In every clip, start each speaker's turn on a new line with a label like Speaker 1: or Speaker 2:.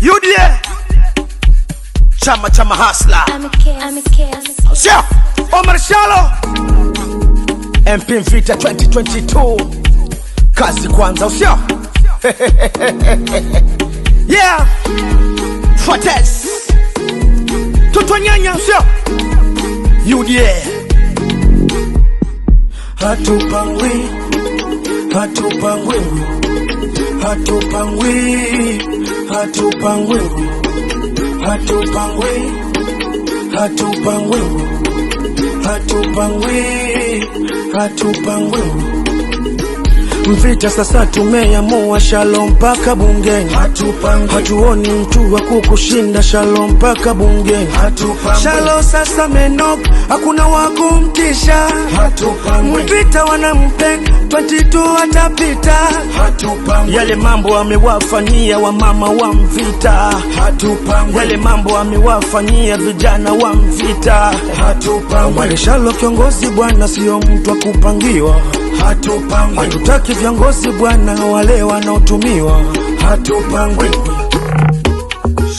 Speaker 1: UDA chama chama hasla sio Omar Shalo MP Mvita 2022 kazi kwanza sio yeah Fortes tutonyanya sio UDA hatupangwi hatupangwi hatupangwi hatupangwi hatupangwi hatupangwi hatupangwi hatupangwi Mvita sasa tumeamua Shalo mpaka bungeni hatupangwi hatuoni mtu wa kukushinda Shalo mpaka bungeni hatupangwi Shalo sasa menok hakuna wa kumtisha hatupangwi Mvita wanampenda 22 atapita hatupangwi yale mambo amewafanyia wa mama wa Mvita hatupangwi yale mambo amewafanyia vijana wa Mvita hatupangwi Shalo kiongozi bwana sio mtu wa kupangiwa hatupangwi hatutaki viongozi bwana wale wanaotumiwa hatupangwi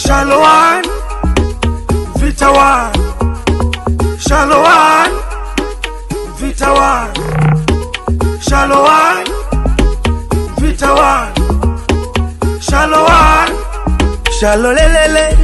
Speaker 1: Shalo one Mvita one Shalo one Mvita one Shalo one Mvita one Shalo one Shalo lelele